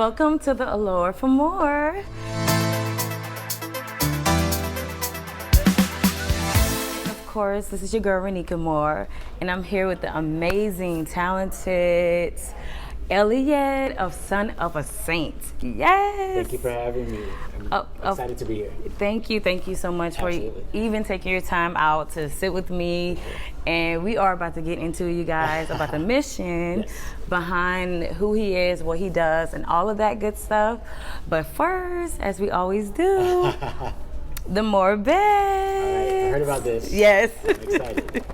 Welcome to the Allure for More. Of course, this is your girl, Renika Moore, and I'm here with the amazing, talented Elliot of Son of a Saint. Yes! Thank you for having me. I'm excited to be here. Thank you so much Absolutely. for even taking your time out to sit with me. And we are about to get into you guys about the mission behind who he is, what he does, and all of that good stuff. But first, as we always do, the more beds. All right, I heard about this. Yes. I'm excited.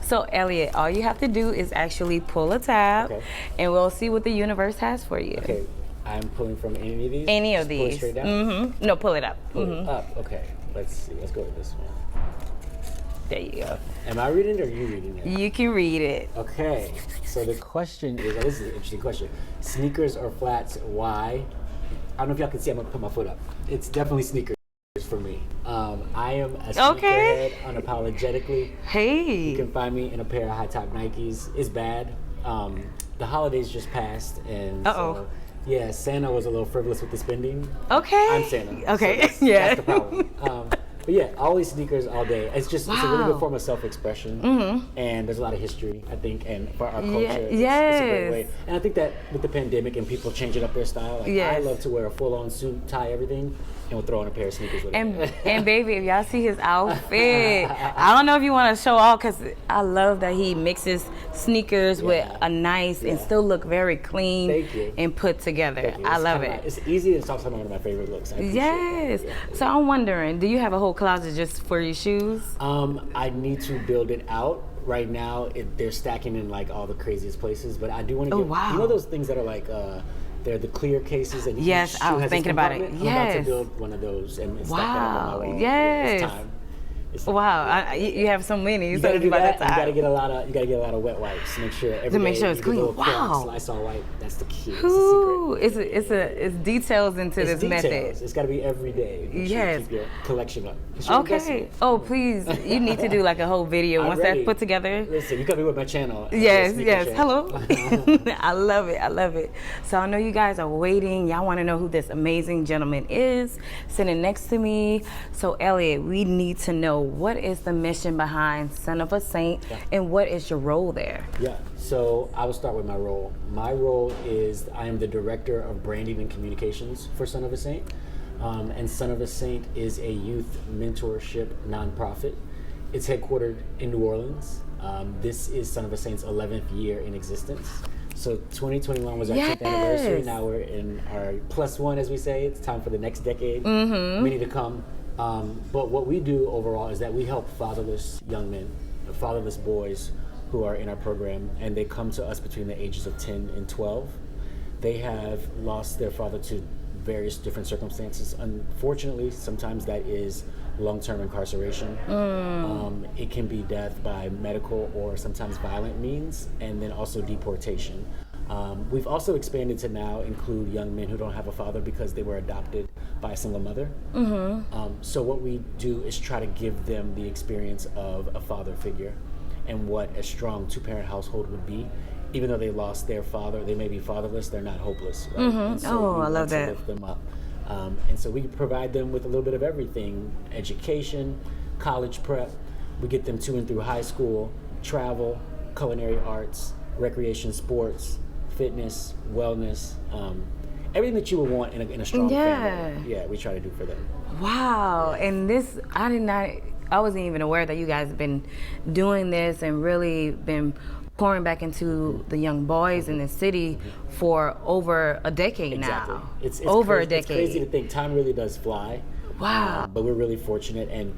So Elliot, all you have to do is actually pull a tab, and we'll see what the universe has for you. Okay, I'm pulling from any of these? Any of Just pull it these. straight down? Mm-hmm. No, pull it up. Pull it up, okay. Let's see, let's go with this one. There you go. Am I reading it or are you reading it? You can read it. Okay, so the question is, this is an interesting question. Sneakers or flats, why? I don't know if y'all can see, I'm gonna put my foot up. It's definitely sneakers for me. I am a sneakerhead unapologetically. Hey. You can find me in a pair of high top Nikes. It's bad. The holidays just passed, and so, yeah, Santa was a little frivolous with the spending. Okay. I'm Santa. Okay. So that's the problem. But yeah, always sneakers all day. It's just it's a really good form of self-expression, and there's a lot of history, I think, and for our culture, it's a great way. And I think that with the pandemic and people changing up their style, like I love to wear a full-on suit, tie everything, and we'll throw on a pair of sneakers with it. And baby, if y'all see his outfit, I don't know if you want to show off, because I love that he mixes sneakers with a nice and still look very clean and put together. I love it. It's easy, and it's also one of my favorite looks. Yes. So I'm wondering, do you have a whole closet just for your shoes? I need to build it out. Right now, they're stacking in like all the craziest places, but I do want to get, you know those things that are like, they're the clear cases, and each shoe I was has thinking about it. I'm about to build one of those and stack that up on my wall. Yes. It's time. Wow, you have so many. You gotta do that. You gotta get a lot of wet wipes. Make sure every day it's clean. Wow. Lysol wipe. That's the key. Ooh, it's the secret. It's details into this method. It's got to be every day. Yes. Keep your collection up. Okay. Oh, please. You need to do like a whole video once that's put together. Listen, you got me with my channel. Yes. Hello. I love it. So I know you guys are waiting. Y'all want to know who this amazing gentleman is sitting next to me. So Elliot, we need to know, what is the mission behind Son of a Saint, and what is your role there? Yeah. So I will start with my role. My role is I am the director of branding and communications for Son of a Saint. And Son of a Saint is a youth mentorship nonprofit. It's headquartered in New Orleans. This is Son of a Saint's 11th year in existence. So 2021 was our 10th anniversary. Now we're in our +1, as we say. It's time for the next decade, many to come. But what we do overall is that we help fatherless young men, fatherless boys who are in our program, and they come to us between the ages of 10 and 12. They have lost their father to various different circumstances. Unfortunately, sometimes that is long-term incarceration. It can be death by medical or sometimes violent means, and then also deportation. We've also expanded to now include young men who don't have a father because they were adopted by a single mother. So what we do is try to give them the experience of a father figure and what a strong two-parent household would be. Even though they lost their father, they may be fatherless, they're not hopeless. Right? And so I love that. To lift them up. And so we provide them with a little bit of everything: education, college prep. We get them to and through high school, travel, culinary arts, recreation, sports, fitness, wellness, everything that you would want in a strong family. Yeah, we try to do for them. Wow. And this, I wasn't even aware that you guys have been doing this and really been pouring back into the young boys in the city for over a decade now. It's over crazy, a decade. It's crazy to think time really does fly. Wow. But we're really fortunate, and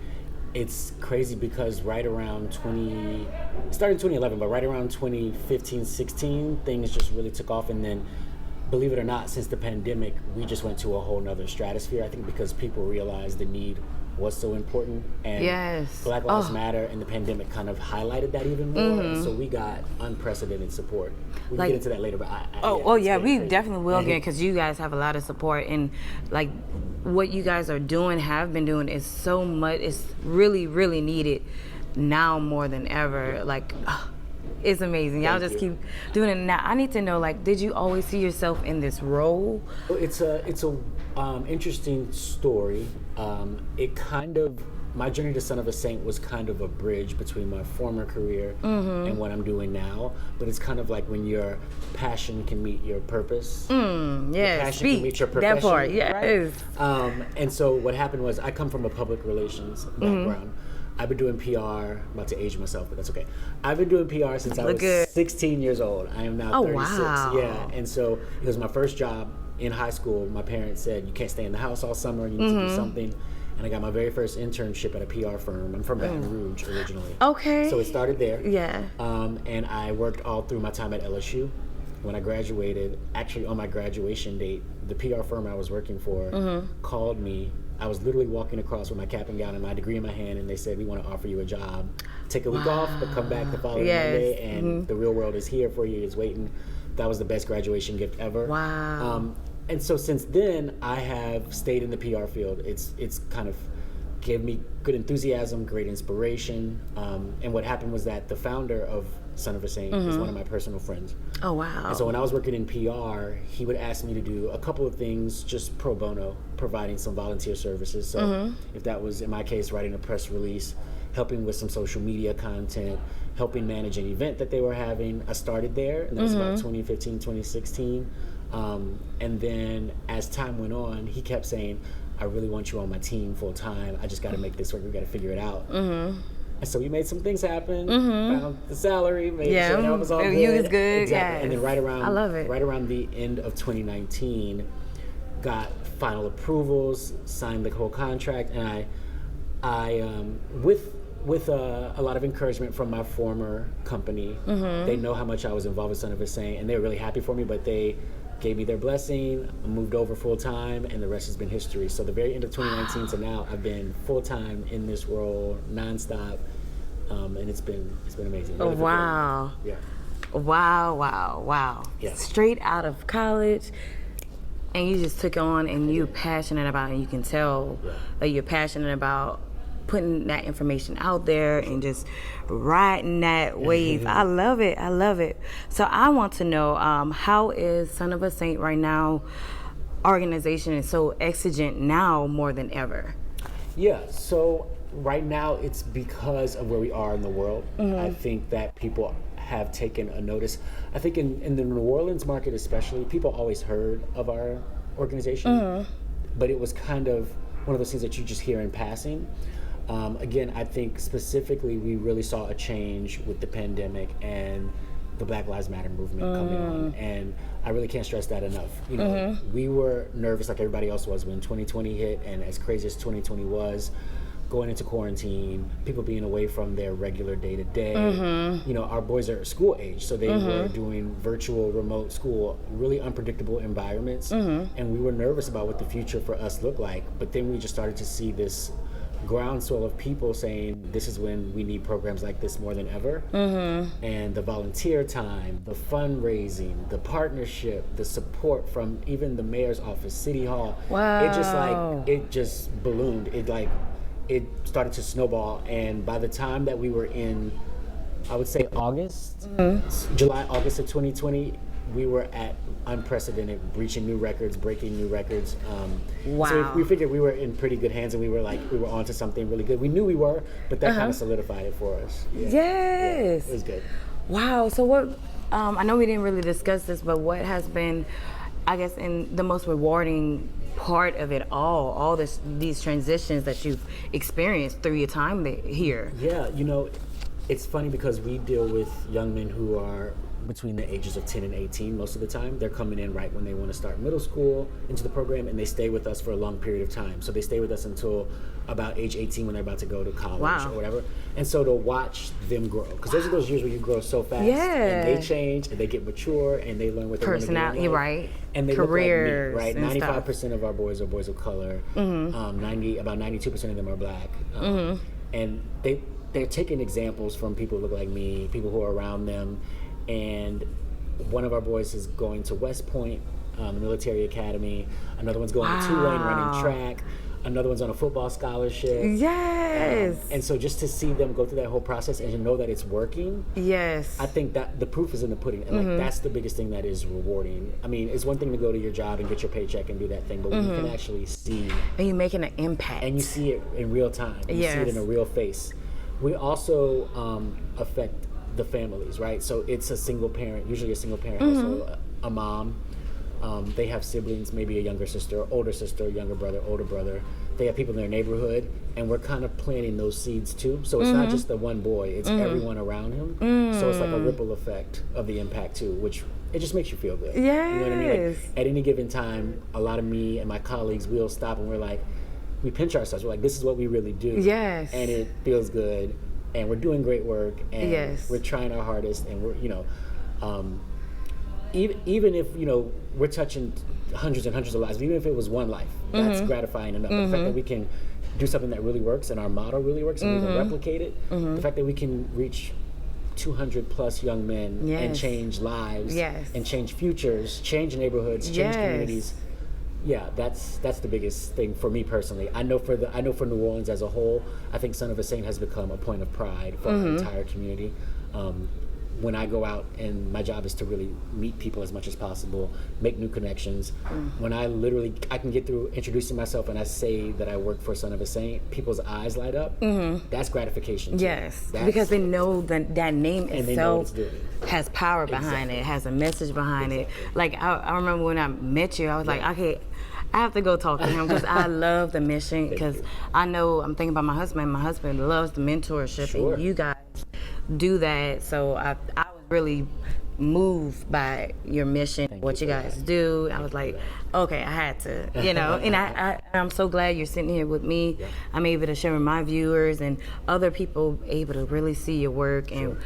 it's crazy because right around started in 2011, but right around 2015, 16, things just really took off. And then, believe it or not, since the pandemic, we just went to a whole nother stratosphere. I think because people realized the need was so important, and Black Lives Matter and the pandemic kind of highlighted that even more. And so we got unprecedented support. We can get into that later, but we definitely will get, because you guys have a lot of support, and like what you guys are doing, have been doing, is so much. It's really, really needed now more than ever. Like It's amazing. Y'all Thank just you. keep doing it. Now, I need to know, like, did you always see yourself in this role? It's a interesting story. It kind of, my journey to Son of a Saint was kind of a bridge between my former career and what I'm doing now. But it's kind of like when your passion can meet your purpose. Yeah, Passion can meet your that profession. part, yes. Right? And so what happened was I come from a public relations background. I've been doing PR. I'm about to age myself, but that's okay. I've been doing PR since I was good. 16 years old. I am now Oh, 36. wow. Yeah, and so it was my first job in high school. My parents said, you can't stay in the house all summer. You need to do something. And I got my very first internship at a PR firm. I'm from Baton Rouge originally. Okay. So it started there. Yeah. And I worked all through my time at LSU. When I graduated, actually on my graduation date, the PR firm I was working for called me. I was literally walking across with my cap and gown and my degree in my hand, and they said, we want to offer you a job. Take a week off, but come back the following Monday, and the real world is here for you, it's waiting. That was the best graduation gift ever. Wow. And so since then, I have stayed in the PR field. It's kind of gave me good enthusiasm, great inspiration. And what happened was that the founder of Son of a Saint is one of my personal friends. Oh, wow. And so when I was working in PR, he would ask me to do a couple of things just pro bono, providing some volunteer services. So if that was, in my case, writing a press release, helping with some social media content, helping manage an event that they were having, I started there, and that was about 2015, 2016. And then as time went on, he kept saying, I really want you on my team full time. I just got to make this work. We got to figure it out. And so we made some things happen. Found the salary, made sure that was all good. You was good. Exactly. Yes. And then right around, I love it. right around the end of 2019, got final approvals, signed the whole contract, and I with a lot of encouragement from my former company. They know how much I was involved with Son of a Saint, and they were really happy for me, but they gave me their blessing. I moved over full time, and the rest has been history. So the very end of 2019 to now, I've been full time in this role, nonstop, and it's been amazing. Oh, Really wow. Yeah. Wow. Yeah. Straight out of college, and you just took on, and you're passionate about it, and you can tell that you're passionate about putting that information out there and just riding that wave. I love it. So I want to know, how is Son of a Saint right now? Organization is so exigent now more than ever. Yeah, so right now it's because of where we are in the world. I think that people have taken a notice. I think in the New Orleans market especially, people always heard of our organization, but it was kind of one of those things that you just hear in passing. Again, I think specifically we really saw a change with the pandemic and the Black Lives Matter movement coming on, and I really can't stress that enough. You know, we were nervous like everybody else was when 2020 hit, and as crazy as 2020 was, going into quarantine, people being away from their regular day-to-day. You know, our boys are school age, so they were doing virtual, remote school, really unpredictable environments, and we were nervous about what the future for us looked like. But then we just started to see this groundswell of people saying this is when we need programs like this more than ever. And the volunteer time, the fundraising, the partnership, the support from even the mayor's office, City Hall. It just ballooned. It started to snowball, and by the time that we were in, I would say August, July, August of 2020, we were at unprecedented, breaching new records, breaking new records. So we figured we were in pretty good hands, and we were onto something really good. We knew we were, but that kind of solidified it for us. Yes. Yeah, it was good. Wow. So what, I know we didn't really discuss this, but what has been, I guess, in the most rewarding part of it all these transitions that you've experienced through your time here? Yeah, you know, it's funny because we deal with young men who are between the ages of 10 and 18 most of the time. They're coming in right when they want to start middle school into the program, and they stay with us for a long period of time. So they stay with us until about age 18 when they're about to go to college or whatever. And so to watch them grow, because those are those years where you grow so fast, and they change and they get mature and they learn what they want to do in life. Right. And they Careers, look like me, right? 95% of our boys are boys of color. About 92% of them are black. And they're taking examples from people who look like me, people who are around them. And one of our boys is going to West Point, the military academy. Another one's going to Tulane running track. Another one's on a football scholarship. Yes. And so just to see them go through that whole process and to know that it's working, Yes. I think that the proof is in the pudding. And like that's the biggest thing that is rewarding. I mean, it's one thing to go to your job and get your paycheck and do that thing, but when you can actually see And you're making an impact. and you see it in real time, you see it in a real face. We also affect the families, right? So it's a single parent, usually a single parent household, a mom. They have siblings, maybe a younger sister, older sister, younger brother, older brother. They have people in their neighborhood, and we're kind of planting those seeds too. So it's not just the one boy, it's everyone around him. So it's like a ripple effect of the impact too, which it just makes you feel good. Yes. You know what I mean? Like, at any given time, a lot of me and my colleagues, we'll stop and we're like, we pinch ourselves. We're like, this is what we really do. Yes. And it feels good, and we're doing great work, and Yes. we're trying our hardest, and we're, even if, we're touching hundreds and hundreds of lives, even if it was one life, that's gratifying enough. The fact that we can do something that really works and our model really works and we can replicate it, the fact that we can reach 200 plus young men and Yes. change lives Yes. and change futures, change neighborhoods, change Yes. communities. Yeah, that's the biggest thing for me personally. I know for New Orleans as a whole, I think Son of a Saint has become a point of pride for our entire community. When I go out, and my job is to really meet people as much as possible, make new connections. When I can get through introducing myself and I say that I work for Son of a Saint, people's eyes light up. That's gratification too. Yes, That's, because they know that name and they know what it's itself doing. has power behind it, has a message behind it. Like I remember when I met you, I was like, okay, I have to go talk to him because I love the mission. Because I know I'm thinking about my husband. My husband loves the mentorship, Sure. and you guys do that. So I was really moved by your mission, what you guys do. I was like, okay, I had to, and I'm so glad you're sitting here with me. Yeah. I'm able to share with my viewers and other people able to really see your work and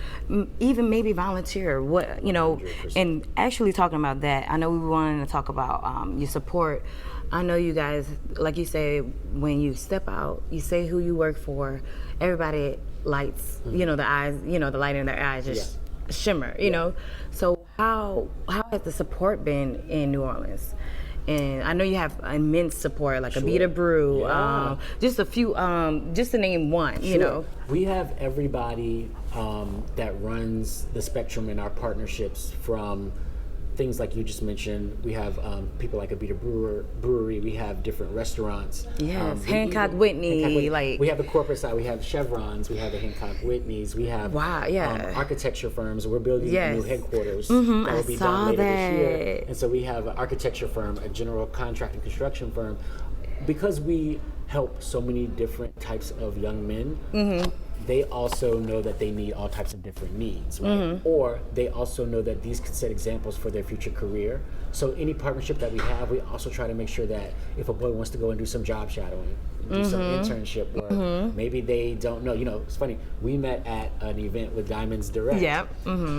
even maybe volunteer. 100%. And actually talking about that, I know we wanted to talk about your support. I know you guys, like you say, when you step out, you say who you work for, everybody lights, the eyes, the light in their eyes just shimmer, So how has the support been in New Orleans? And I know you have immense support, like Abita Brew, Yeah. just a few, just to name one, We have everybody that runs the spectrum in our partnerships, from things like you just mentioned. We have people like Abita Brewery. We have different restaurants. Yes, Hancock Whitney. Like, we have the corporate side. We have Chevrons. We have the Hancock Whitneys. We have architecture firms. We're building a new headquarters that will be done later this year. And so we have an architecture firm, a general contracting construction firm, because we help so many different types of young men. They also know that they need all types of different needs, right? Or they also know that these can set examples for their future career. So any partnership that we have, we also try to make sure that if a boy wants to go and do some job shadowing, do some internship work, maybe they don't know. It's funny, we met at an event with Diamonds Direct. Yep.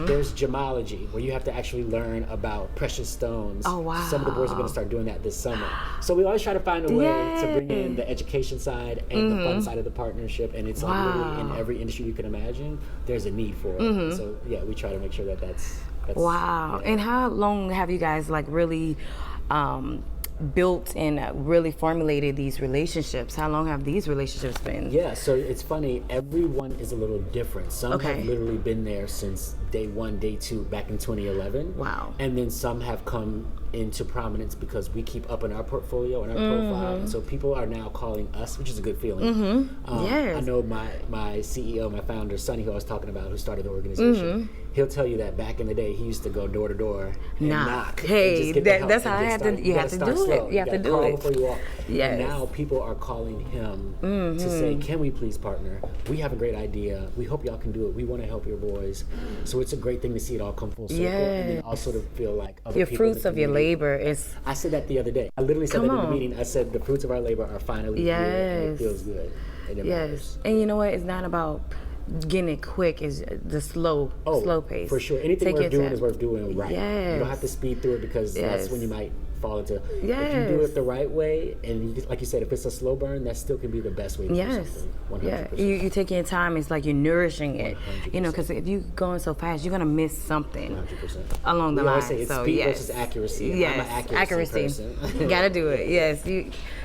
There's gemology, where you have to actually learn about precious stones. Oh, wow. Some of the boys are going to start doing that this summer. So we always try to find a way to bring in the education side and the fun side of the partnership, and it's like literally in every industry you can imagine, there's a need for it. So yeah, we try to make sure that that's wow. And how long have you guys really built and really formulated these relationships? How long have these relationships been? Yeah, so it's funny, everyone is a little different. Some have literally been there since day one, day two, back in 2011. Wow. And then some have come into prominence because we keep up in our portfolio and our profile, and so people are now calling us, which is a good feeling. I know my CEO, my founder, Sonny, who I was talking about, who started the organization, he'll tell you that back in the day he used to go door to door and knock. Hey, and just that's how I had to. You have to do it. You have to do it before you walk. Yes. And now people are calling him to say, can we please partner? We have a great idea. We hope y'all can do it. We want to help your boys. So it's a great thing to see it all come full circle, and then also to feel like other your people fruits of your labor is. I said that the other day. I literally said that in the meeting. I said the fruits of our labor are finally here, and it feels good. And it matters. And you know what? It's not about getting it quick. Is the slow pace. For sure. Anything Take worth your doing time. is worth doing right. Yes. You don't have to speed through it, because that's when you might fall into. Yes. If you do it the right way, and like you said, if it's a slow burn, that still can be the best way to do something. 100%. Yeah, you take your time. It's like you're nourishing it. 100%. You know, because if you're going so fast, you're gonna miss something 100%. along the We line. always say it's So speed yes, versus accuracy. and yes, I'm an accuracy person. You gotta do it. Yes,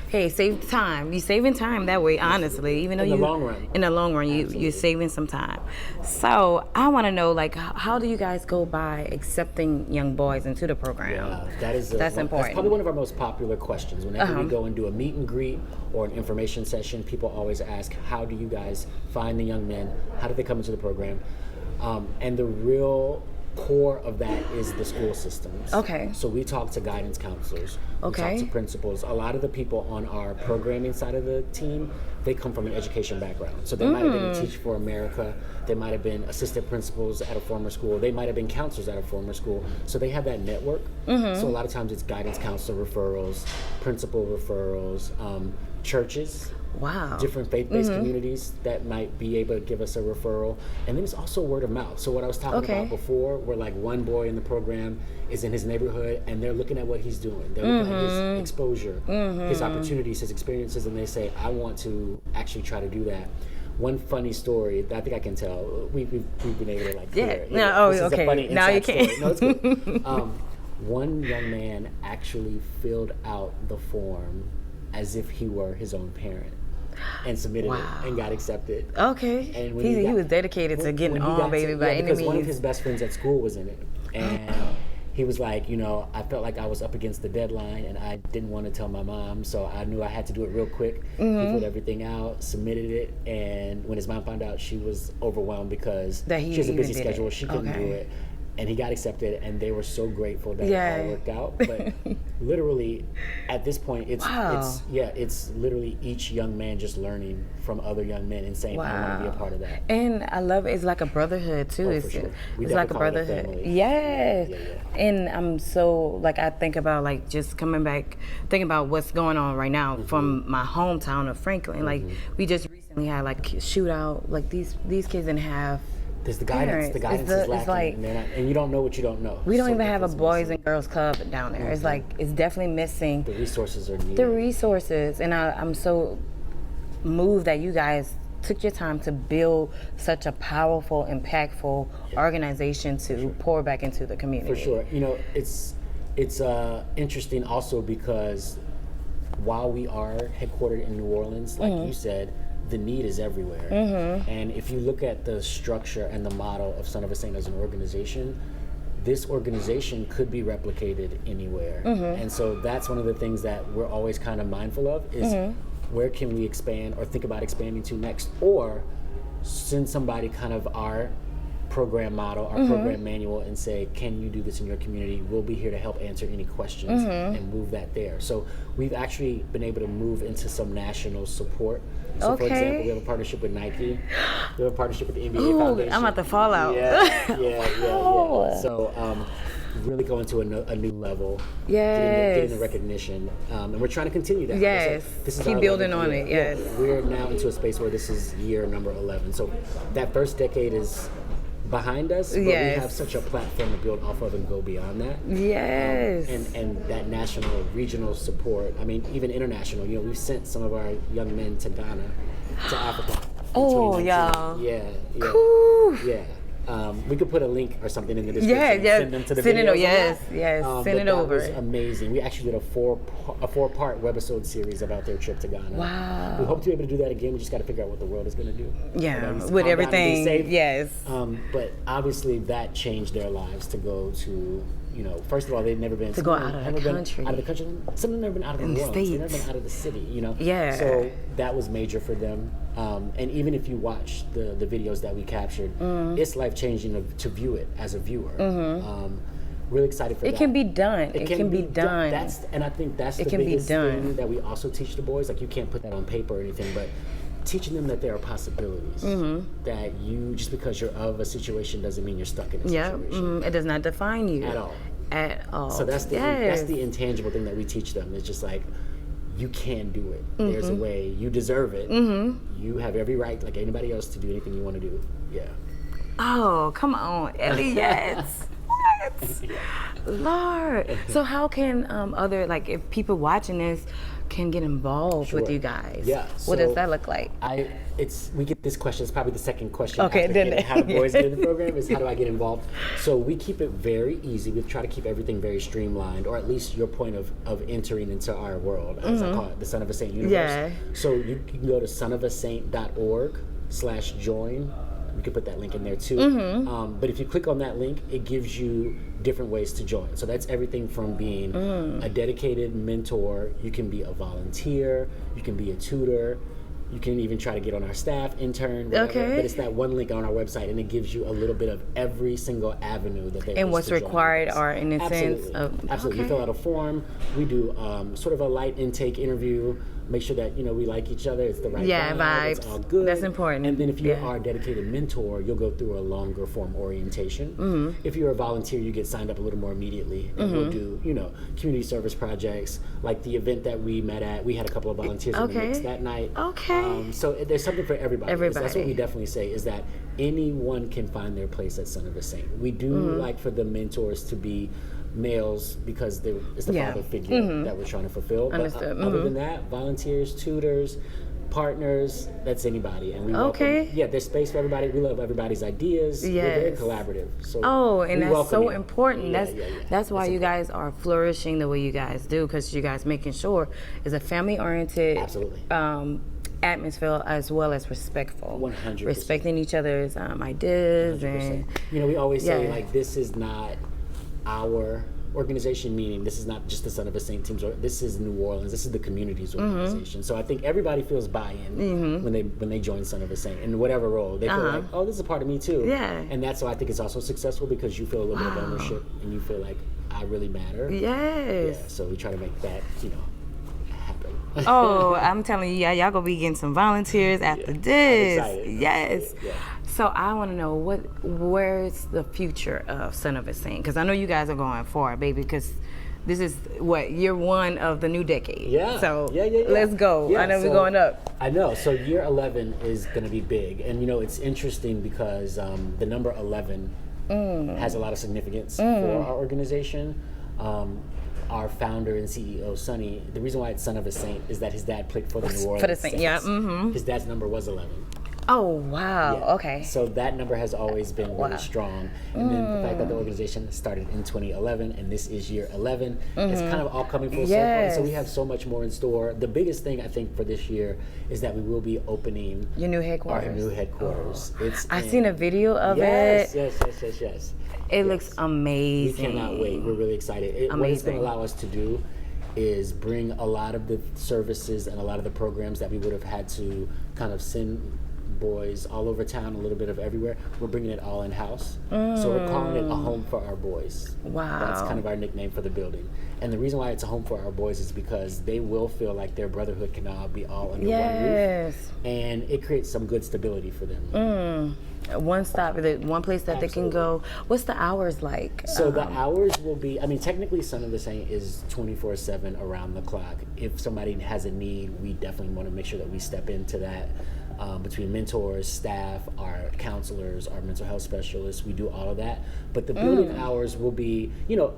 hey, save time. You're saving time that way, honestly. Even though In the long run. In the long run, you're saving some time. So I want to know, like, how do you guys go by accepting young boys into the program? Yeah, that's important. That's probably one of our most popular questions. Whenever we go and do a meet and greet or an information session, people always ask, how do you guys find the young men? How do they come into the program? And the real core of that is the school systems. Okay. So we talk to guidance counselors. Okay. We talk to principals. A lot of the people on our programming side of the team, they come from an education background. So they might have been a Teach for America. They might have been assistant principals at a former school. They might have been counselors at a former school. So they have that network. So a lot of times it's guidance counselor referrals, principal referrals, churches. Wow. Different faith-based communities that might be able to give us a referral. And then it's also word of mouth. So what I was talking about before, where like one boy in the program is in his neighborhood and they're looking at what he's doing. They're looking at his exposure, his opportunities, his experiences, and they say, I want to actually try to do that. One funny story that I think I can tell, we've been able to like clear. No, this is okay. a funny Now you inside can. story. No, it's good. One young man actually filled out the form as if he were his own parent and submitted it and got accepted. Okay. And when he was dedicated to getting on, baby, by any means. Because one of his best friends at school was in it. And he was like, I felt like I was up against the deadline and I didn't want to tell my mom, so I knew I had to do it real quick. He put everything out, submitted it, and when his mom found out, she was overwhelmed because she has a busy schedule. She couldn't do it. And he got accepted, and they were so grateful that it all worked out. But literally, at this point, it's literally each young man just learning from other young men and saying, I want to be a part of that. And I love it. It's like a brotherhood too. For sure. It's like a brotherhood. Yes. And I'm so I think about just coming back, thinking about what's going on right now from my hometown of Franklin. Like we just recently had shootout. These kids didn't have. There's the guidance. The guidance is lacking, and you don't know what you don't know. We don't even have a boys and girls club down there. It's it's definitely missing. The resources are needed. The resources, and I'm so moved that you guys took your time to build such a powerful, impactful organization to pour back into the community. For sure. It's interesting also because while we are headquartered in New Orleans, like you said, the need is everywhere. And if you look at the structure and the model of Son of a Saint as an organization, this organization could be replicated anywhere. And so that's one of the things that we're always kind of mindful of is where can we expand or think about expanding to next, or send somebody kind of our program model, our program manual, and say, can you do this in your community? We'll be here to help answer any questions and move that there. So we've actually been able to move into some national support. So for example, we have a partnership with Nike. We have a partnership with the NBA Foundation. I'm at the fallout. Yeah. So really going to a new level. Getting the recognition. And we're trying to continue that. Yes. This is keep building on it. Yes. We're now into a space where this is year number 11. So that first decade is behind us, but we have such a platform to build off of and go beyond that. Yes. And that national, regional support. I mean, even international. We've sent some of our young men to Ghana, to Africa. Oh, y'all. Yeah. Cool. Yeah. We could put a link or something in the description. Yeah. Send them to the video. Yes. Send it over. That was amazing. We actually did a four-part webisode series about their trip to Ghana. Wow. We hope to be able to do that again. We just got to figure out what the world is going to do. Yeah, with everything. Yes. But obviously that changed their lives to go to. First of all, they've never been to go out of the country. Out of the country. Some of them never been out of the world. They've never been out of the city. Yeah. So that was major for them. And even if you watch the videos that we captured, it's life changing to view it as a viewer. Really excited for that. It can be done. It can be done. And I think that's the biggest thing that we also teach the boys. You can't put that on paper or anything, but teaching them that there are possibilities. That you, just because you're of a situation doesn't mean you're stuck in a situation. It does not define you. At all. So that's the intangible thing that we teach them. It's just you can do it. There's a way. You deserve it. You have every right, like anybody else, to do anything you want to do. Yeah. Oh, come on, Elliot. Lord. So how can other, like, if people watching this can get involved with you guys? Yeah. What does that look like? We get this question. It's probably the second question. Okay, after then getting how the boys get in the program is how do I get involved? So we keep it very easy. We try to keep everything very streamlined, or at least your point of entering into our world, as I call it, the Son of a Saint universe. Yeah. So you can go to sonofasaint.org/join. We could put that link in there too. But if you click on that link, it gives you different ways to join. So that's everything from being a dedicated mentor. You can be a volunteer. You can be a tutor. You can even try to get on our staff, intern, whatever. Okay. But it's that one link on our website, and it gives you a little bit of every single avenue that there is. And what's to join required us. are, in a Absolutely. sense of... Absolutely. Okay. You fill out a form. We do sort of a light intake interview. Make sure that we like each other. It's the right vibe. It's all good. That's important. And then if you are a dedicated mentor, you'll go through a longer form orientation. If you're a volunteer, you get signed up a little more immediately, and we'll do community service projects like the event that we met at. We had a couple of volunteers in the mix that night. Okay. So there's something for everybody. Everybody. That's what we definitely say, is that anyone can find their place at Son of a Saint. We do like for the mentors to be males because it's the father figure that we're trying to fulfill. Understood. But other than that, volunteers, tutors, partners, that's anybody. And we welcome, there's space for everybody. We love everybody's ideas. We're very collaborative. So and that's so important. That's why you guys are flourishing the way you guys do, because you guys making sure it's a family-oriented atmosphere as well as respectful. 100%. Respecting each other's ideas. 100%. And we always say, like, this is not our organization, meaning this is not just the Son of a Saint teams. This is New Orleans. This is the community's organization. So I think everybody feels buy-in when they join Son of a Saint in whatever role. They feel like, oh, this is a part of me too. Yeah. And that's why I think it's also successful, because you feel a little bit of ownership and you feel like I really matter. Yes. Yeah. So we try to make that happen. Oh, I'm telling you, y'all gonna be getting some volunteers after this. I'm excited. Yes. Yeah. So I want to know where's the future of Son of a Saint? Because I know you guys are going for it, baby. Because this is year one of the new decade. Yeah. So yeah. let's go. Yeah, I know we're going up. I know. So year 11 is going to be big, and it's interesting because the number 11 has a lot of significance for our organization. Our founder and CEO, Sonny, the reason why it's Son of a Saint is that his dad played for the New Orleans Saints. Yeah. His dad's number was 11. Oh, wow. Yeah. Okay. So that number has always been really strong. And then the fact that the organization started in 2011 and this is year 11, it's kind of all coming full circle. And so we have so much more in store. The biggest thing I think for this year is that we will be opening your new headquarters. Our new headquarters. I've seen a video of it. Yes. It looks amazing. We cannot wait. We're really excited. What it's going to allow us to do is bring a lot of the services and a lot of the programs that we would have had to kind of send boys all over town, a little bit of everywhere. We're bringing it all in-house. So we're calling it a home for our boys. Wow. That's kind of our nickname for the building. And the reason why it's a home for our boys is because they will feel like their brotherhood can now be all under one roof. And it creates some good stability for them. One stop, one place that they can go. What's the hours like? So the hours will be, technically Son of the Saint is 24/7 around the clock. If somebody has a need, we definitely want to make sure that we step into that. Between mentors, staff, our counselors, our mental health specialists, we do all of that. But the building hours will be,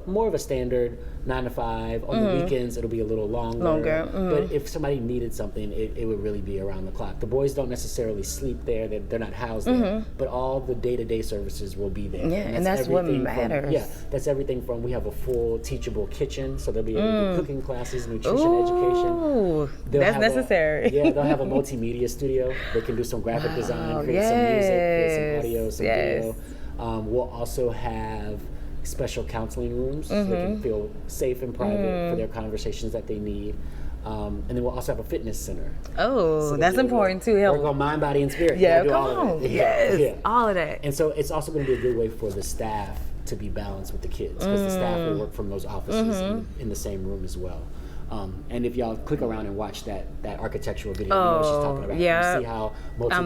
more of a standard 9 to 5. On the weekends, it'll be a little longer. But if somebody needed something, it would really be around the clock. The boys don't necessarily sleep there; they're not housed there. But all the day-to-day services will be there. Yeah, and that's what matters. That's everything from, we have a full teachable kitchen, so they'll be able to do cooking classes, nutrition education. That's necessary. They'll have a multimedia studio. They can do some graphic design, create some music, create some audio, some video. We'll also have special counseling rooms so they can feel safe and private for their conversations that they need. And then we'll also have a fitness center. So that's important too. Work on mind, body, and spirit. Yeah, come on. Yes, all of that. And so it's also going to be a good way for the staff to be balanced with the kids, because the staff will work from those offices in the same room as well. And if y'all click around and watch that architectural video, you know what she's talking about. You see how multi-purpose it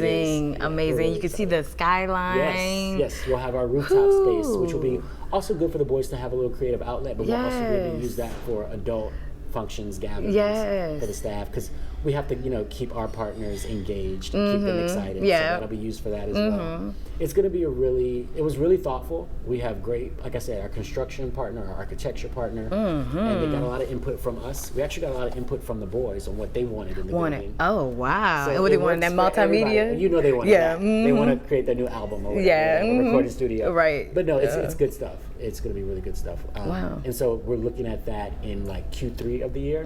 is. Amazing. Really you can see the skyline. Yes. We'll have our rooftop space, which will be also good for the boys to have a little creative outlet, but we'll also really use that for adult functions, gatherings Yes. for the staff, because we have to, keep our partners engaged and keep them excited. Yeah. So that'll be used for that as well. It's going to be it was really thoughtful. We have great, like I said, our construction partner, our architecture partner, and they got a lot of input from us. We actually got a lot of input from the boys on what they wanted in the building. Oh, wow. So And what they wanted, that works for everybody. multimedia? You know they want Yeah, that. They want to create their new album or whatever, Yeah, a recording studio. Right. But no, it's good stuff. It's going to be really good stuff. Wow. And so we're looking at that in like Q3 of the year.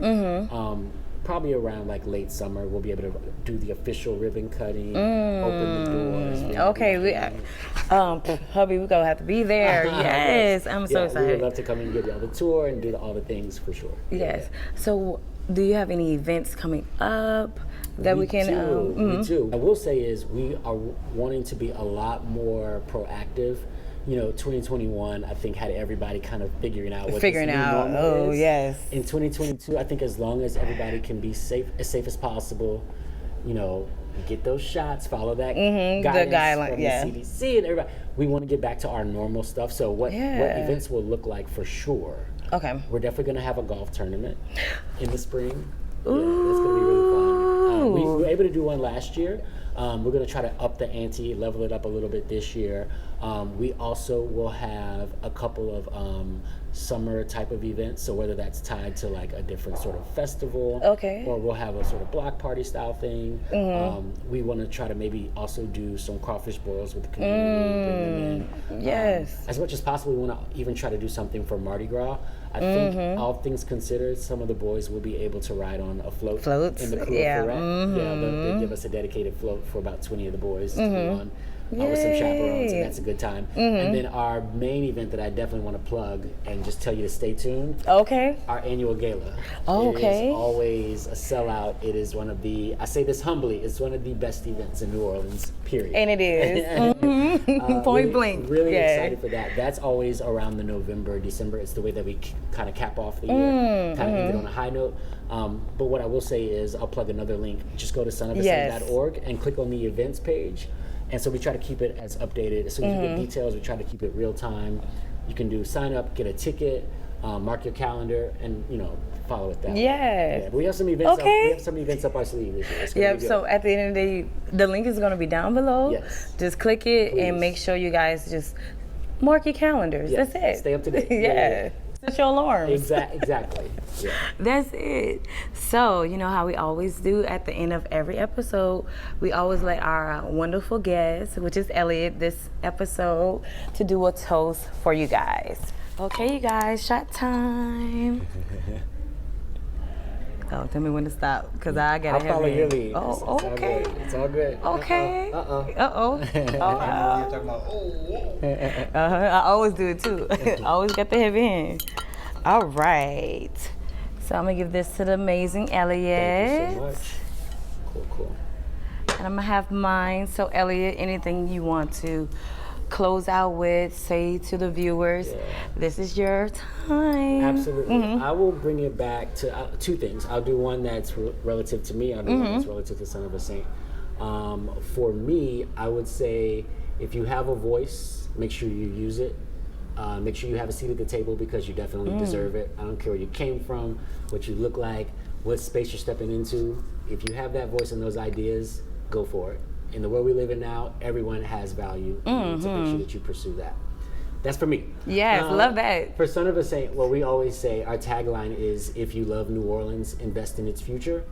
Probably around like late summer, we'll be able to do the official ribbon cutting, open the doors. Okay, hubby, we're gonna have to be there. Yes, I'm so We excited. would love to come and give y'all the tour and do all the things for sure. Yes. So, do you have any events coming up that we can? We do. I will say is we are wanting to be a lot more proactive. 2021, I think, had everybody kind of figuring out what this new normal is. Yes. In 2022, I think as long as everybody can be as safe as possible, get those shots, follow that guidance from the CDC and everybody. We want to get back to our normal stuff. So what events will look like for sure. Okay. We're definitely going to have a golf tournament in the spring. Yeah, it's going to be really fun. We were able to do one last year. We're going to try to up the ante, level it up a little bit this year. We also will have a couple of summer type of events, so whether that's tied to like a different sort of festival, or we'll have a sort of block party style thing. We want to try to maybe also do some crawfish boils with the community, bring them in. Yes. As much as possible, we want to even try to do something for Mardi Gras. I think all things considered, some of the boys will be able to ride on a float in the crew of they'll give us a dedicated float for about 20 of the boys to be on. With some chaperones, and that's a good time. And then our main event that I definitely want to plug and just tell you to stay tuned. Okay. Our annual gala. Okay. It is always a sellout. It is one of the, I say this humbly, it's one of the best events in New Orleans, period. And it is. Point blank. Really excited for that. That's always around the November, December. It's the way that we kind of cap off the year, kind of end it on a high note. But what I will say is, I'll plug another link. Just go to sonofthesaint.org and click on the events page. And so we try to keep it as updated. As soon as we get details, we try to keep it real time. You can do sign up, get a ticket, mark your calendar, and follow it that way. Yeah, but we have some events. We have some events up our sleeve this year. So at the end of the day, the link is going to be down below. Yes. Just click it and make sure you guys just mark your calendars. Yes. That's it. Stay up to date. Yeah. Set your alarms. Exactly. Yeah. That's it. So, you know how we always do at the end of every episode, we always let our wonderful guest, which is Elliot, this episode, to do a toast for you guys. Okay, you guys, shot time. Oh, tell me when to stop, because I got to have I'll follow your lead. Oh, okay. It's all good. Okay. Uh-oh. I always do it too. I always got the heavy hand. All right. So I'm gonna give this to the amazing Elliot. Thank you so much. Cool. And I'm gonna have mine. So Elliot, anything you want to close out with, say to the viewers, this is your time. Absolutely. I will bring it back to two things. I'll do one that's relative to me. I'll do one that's relative to Son of a Saint. For me, I would say if you have a voice, make sure you use it. Make sure you have a seat at the table, because you definitely deserve it. I don't care where you came from, what you look like, what space you're stepping into. If you have that voice and those ideas, go for it. In the world we live in now, everyone has value. You need to make sure that you pursue that. That's for me. Yes, love that. For Son of a Saint, what we always say, our tagline is, if you love New Orleans, invest in its future.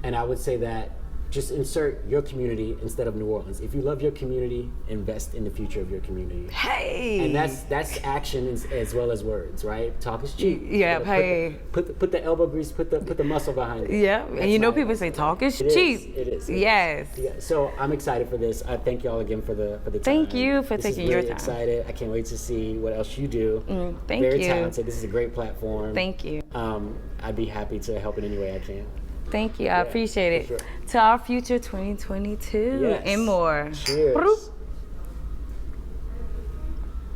And I would say that just insert your community instead of New Orleans. If you love your community, invest in the future of your community. Hey! And that's action as well as words, right? Talk is cheap. Yeah, hey. Put the elbow grease, put the muscle behind it. Yeah, and people say talk is cheap. It is. Yes. Yeah. So I'm excited for this. I thank y'all again for the time. Thank you for taking your time. Excited. I can't wait to see what else you do. Thank you. Very talented. This is a great platform. Thank you. I'd be happy to help in any way I can. Thank you. I appreciate it. Sure. To our future 2022 and more. Cheers.